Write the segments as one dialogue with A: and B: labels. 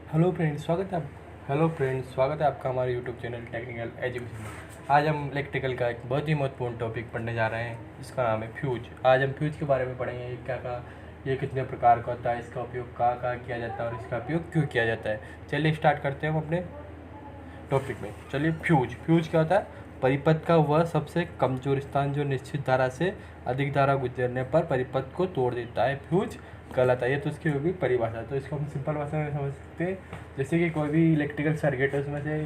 A: Hello friends, स्वागत है आपका हमारे यूट्यूब चैनल टेक्निकल एजुकेशन में। आज हम इलेक्ट्रिकल का एक बहुत ही महत्वपूर्ण टॉपिक पढ़ने जा रहे हैं, जिसका नाम है फ्यूज। आज हम फ्यूज के बारे में पढ़ेंगे, ये कितने प्रकार का होता है, इसका उपयोग कहाँ किया जाता है और इसका उपयोग क्यों किया जाता है। चलिए स्टार्ट करते हैं हम अपने टॉपिक में। चलिए, फ्यूज क्या होता है? परिपथ का वह सबसे कमजोर स्थान जो निश्चित धारा से अधिक धारा गुजरने पर परिपथ को तोड़ देता है, फ्यूज कहलाता है। ये तो उसकी होगी परिभाषा। तो इसको हम सिंपल भाषा में समझ सकते हैं, जैसे कि कोई भी इलेक्ट्रिकल सर्किट है, उसमें से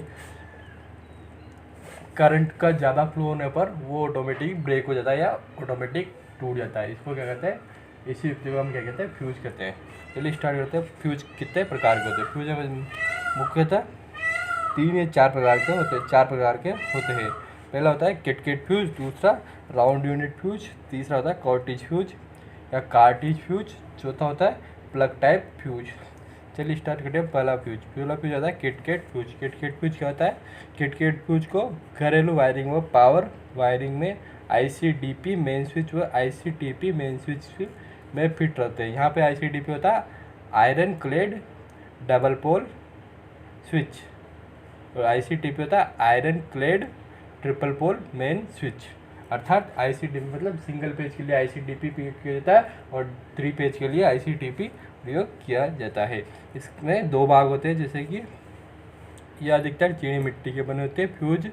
A: करंट का ज़्यादा फ्लो होने पर वो ऑटोमेटिक ब्रेक हो जाता है या ऑटोमेटिक टूट जाता है। इसको क्या कहते हैं? इसी युक्ति को हम क्या कहते हैं? फ्यूज कहते हैं। चलिए स्टार्ट करते हैं। फ्यूज कितने प्रकार के होते हैं? फ्यूज में मुख्यतः 3 या 4 प्रकार के होते हैं। 4 प्रकार के होते हैं। पहला होता है कैस्केड फ्यूज, दूसरा राउंड यूनिट फ्यूज, तीसरा होता है कॉर्टेज फ्यूज या कार्टेज फ्यूज, चौथा होता है प्लग टाइप फ्यूज। चलिए स्टार्ट करते हैं। पहला फ्यूज होता है कैस्केड फ्यूज। कैस्केड फ्यूज क्या होता है? कैस्केड फ्यूज को घरेलू वायरिंग व पावर वायरिंग में ICDP मेन स्विच व ICTP मेन स्विच में फिट रहते हैं। यहाँ पे ICDP होता है iron clad double pole switch और ICTP होता है iron clad triple pole main switch. अर्थात ICDP मतलब सिंगल पेज के लिए ICDP प्रयोग किया जाता है और 3 पेज के लिए ICTP प्रयोग किया जाता है। इसमें 2 भाग होते हैं, जैसे कि यह अधिकतर चीनी मिट्टी के बने होते हैं। फ्यूज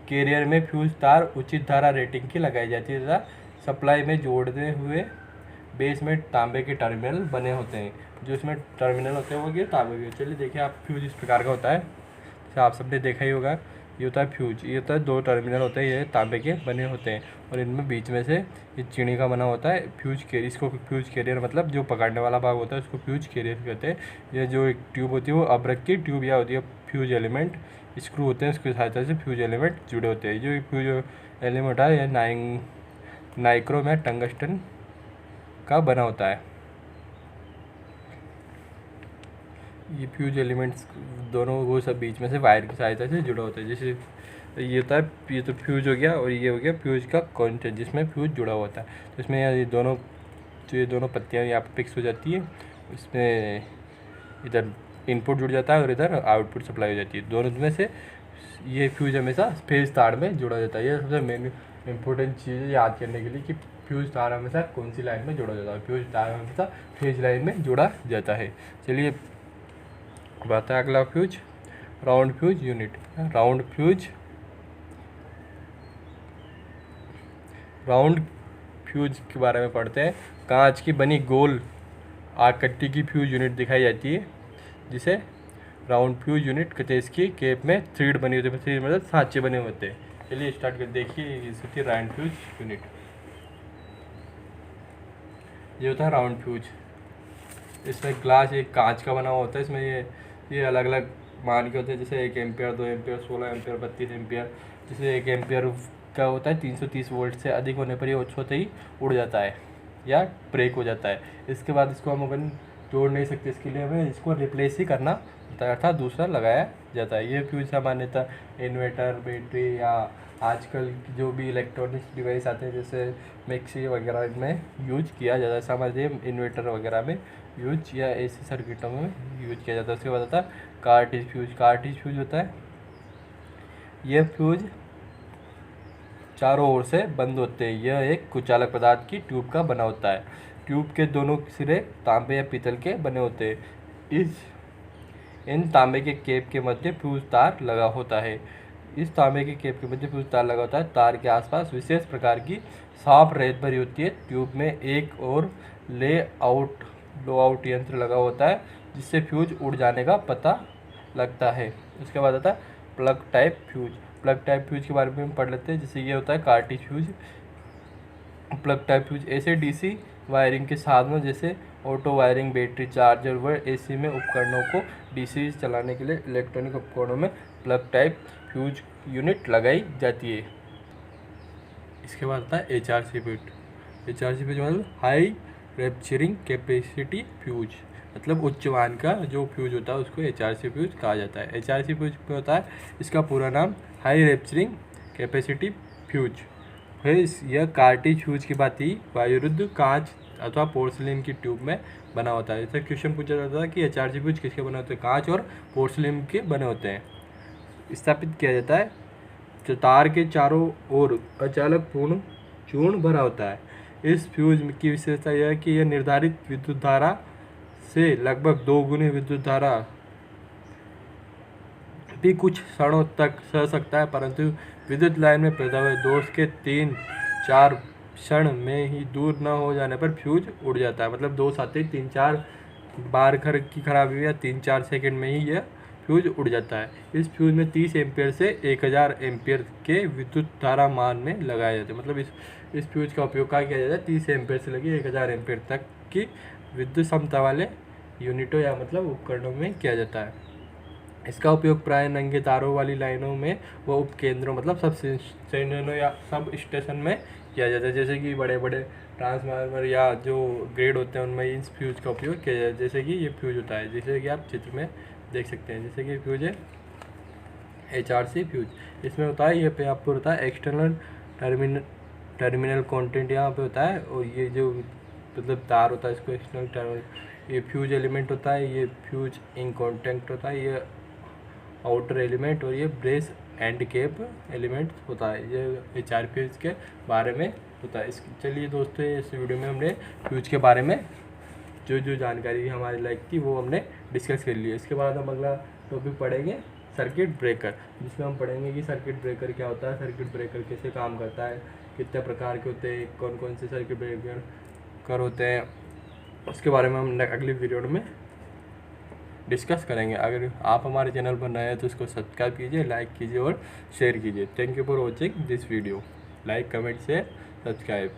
A: कैरियर में फ्यूज तार उचित धारा रेटिंग की लगाई जाती है तथा सप्लाई में जोड़ते हुए बेस में तांबे के टर्मिनल बने होते हैं। जो इसमें टर्मिनल होते हैं वो ये तांबे के। चलिए देखिए, आप फ्यूज इस प्रकार का होता है, जैसे आप सबने देखा ही होगा। ये होता है फ्यूज, ये होता है 2 टर्मिनल होते हैं, ये तांबे के बने होते हैं और इनमें बीच में से ये चीनी का बना होता है फ्यूज कैरियर। इसको फ्यूज कैरियर मतलब जो पकड़ने वाला भाग होता है उसको फ्यूज कैरियर कहते हैं। ये जो एक ट्यूब होती है वो अब्रक की ट्यूब या होती है फ्यूज एलिमेंट स्क्रू होते हैं, उसकी सहायता से फ्यूज एलिमेंट जुड़े होते हैं। जो फ्यूज एलिमेंट है यह नाइक्रोम या टंगस्टन का बना होता है। ये फ्यूज एलिमेंट्स दोनों वो सब बीच में से वायर की सहायता से जुड़ा होता है। जैसे ये होता है, ये तो फ्यूज हो गया और ये हो गया फ्यूज का कॉन्टेंट जिसमें फ्यूज जुड़ा होता है। तो इसमें ये दोनों पत्तियाँ यहाँ पर फिक्स हो जाती है। इसमें इधर इनपुट जुड़ जाता है और इधर आउटपुट सप्लाई हो जाती है। दोनों में से ये फ्यूज हमेशा फेज तार में जुड़ा जाता है। ये सबसे मेन इंपॉर्टेंट चीज़ है याद करने के लिए कि फ्यूज तार हमेशा कौन सी लाइन में जुड़ा जाता है। फ्यूज तार हमेशा फेज लाइन में जुड़ा जाता है। चलिए बात है अगला fuse, round fuse unit. Round fuse के बारे में पढ़ते हैं। कांच की बनी गोल आकृति की फ्यूज यूनिट दिखाई जाती है, जिसे राउंड फ्यूज यूनिट कहते हैं। इसकी केप में थ्रेड बनी होती है, थ्रेड मतलब सांचे बने होते हैं। चलिए स्टार्ट कर देखिए, इस होती है राउंड फ्यूज यूनिट। ये होता है राउंड फ्यूज। इसमें ग्लास एक कांच का बना हुआ होता है। इसमें ये अलग अलग मान के होते हैं, जैसे 1 एम्पियर, 2 एम्पियर, 16 एम्पियर, 32 एम्पियर। जैसे 1 एम्पियर का होता है 330 वोल्ट से अधिक होने पर ये होते ही उड़ जाता है या ब्रेक हो जाता है। इसके बाद इसको हम अपन जोड़ नहीं सकते, इसके लिए हमें इसको रिप्लेस ही करना होता है, अर्थात दूसरा लगाया जाता है। ये फ्यूज सामान्यतः इन्वर्टर, बैटरी या आजकल जो भी इलेक्ट्रॉनिक्स डिवाइस आते हैं जैसे मिक्सी वगैरह में यूज किया जाता है। सामान्य इन्वर्टर वगैरह में यूज या ऐसे सर्किटों में यूज किया जाता है। उसके बाद होता है कार्टेज फ्यूज होता है, यह फ्यूज चारों ओर से बंद होते हैं। यह एक कुचालक पदार्थ की ट्यूब का बना होता है। ट्यूब के दोनों सिरे तांबे या पीतल के बने होते हैं। इन तांबे के केप के मध्य फ्यूज तार लगा होता है। इस तांबे के केप के मध्य फ्यूज तार लगा होता है। तार के आसपास विशेष प्रकार की साफ रेत भरी होती है। ट्यूब में एक और लो आउट यंत्र लगा होता है, जिससे फ्यूज उड़ जाने का पता लगता है। उसके बाद आता है प्लग टाइप फ्यूज के बारे में हम पढ़ लेते हैं। जैसे ये होता है cartridge fuse. Plug type fuse ऐसे DC वायरिंग के साधनों जैसे ऑटो वायरिंग, बैटरी, चार्जर व AC में उपकरणों को DC चलाने के लिए इलेक्ट्रॉनिक उपकरणों में प्लग टाइप फ्यूज यूनिट लगाई जाती है। इसके बाद आता है HRC फ्यूज मतलब हाई रैप्चरिंग कैपेसिटी फ्यूज, मतलब उच्च मान का जो फ्यूज होता है उसको HRC फ्यूज कहा जाता है। HRC फ्यूज क्या होता है? इसका पूरा नाम हाई रैप्चरिंग कैपेसिटी फ्यूज है। यह कार्टेज फ्यूज की बात ही वायुरुद्ध कांच अथवा पोर्सिलिन की ट्यूब में बना होता है। जैसे क्वेश्चन पूछा जाता है कि HRC फ्यूज किसके बने होते हैं, कांच और पोर्सिलिन के बने होते हैं। स्थापित किया जाता है जो तार के चारों ओर अचालक पूर्ण चूर्ण भरा होता है। इस फ्यूज की विशेषता यह है कि यह निर्धारित विद्युत धारा से लगभग 2 गुनी विद्युत धारा भी कुछ क्षणों तक सह सकता है, परंतु विद्युत लाइन में पैदा हुए दोष के 3-4 क्षण में ही दूर न हो जाने पर फ्यूज उड़ जाता है। मतलब दोष आते ही 3-4 बार घर की खराबी हुई या 3-4 सेकंड में ही यह फ्यूज उड़ जाता है। इस फ्यूज में 30 एम्पियर से 1000 एम्पियर के विद्युत धारा मान में लगाए जाते हैं। मतलब इस फ्यूज का उपयोग क्या किया जाता है, 30 एम्पियर से लगे 1000 एम्पियर तक की विद्युत क्षमता वाले यूनिटों या मतलब उपकरणों में किया जाता है। इसका उपयोग प्राय नंगे तारों वाली लाइनों में व उपकेंद्रों मतलब सब स्टेशनों या सब स्टेशन में किया जाता है। जैसे कि बड़े बड़े ट्रांसफार्मर या जो ग्रेड होते हैं उनमें इस फ्यूज का उपयोग किया जाता है। जैसे कि ये फ्यूज होता है, जैसे कि आप चित्र में देख सकते हैं। जैसे कि फ्यूज है HRC फ्यूज, इसमें होता है ये पे आपको होता है एक्सटर्नल टर्मिनल कंटेंट यहाँ पे होता है, और ये जो मतलब तार होता है इसको एक्सटर्नल टर्मिनल, ये फ्यूज एलिमेंट होता है, ये फ्यूज इन कॉन्टैक्ट होता है, ये आउटर एलिमेंट, और ये ब्रेस एंड केप एलिमेंट होता है। ये HRC फ्यूज के बारे में होता है। चलिए दोस्तों, इस वीडियो में हमने फ्यूज के बारे में जो जानकारी हमारी लाइक थी वो हमने डिस्कस कर ली है। इसके बाद हम अगला टॉपिक पढ़ेंगे सर्किट ब्रेकर, जिसमें हम पढ़ेंगे कि सर्किट ब्रेकर क्या होता है, सर्किट ब्रेकर कैसे काम करता है, कितने प्रकार के होते हैं, कौन कौन से सर्किट ब्रेकर होते हैं, उसके बारे में हम अगली वीडियो में डिस्कस करेंगे। अगर आप हमारे चैनल पर नए हैं तो इसको सब्सक्राइब कीजिए, लाइक कीजिए और शेयर कीजिए। Thank you for watching this video. Like, comment, share, subscribe.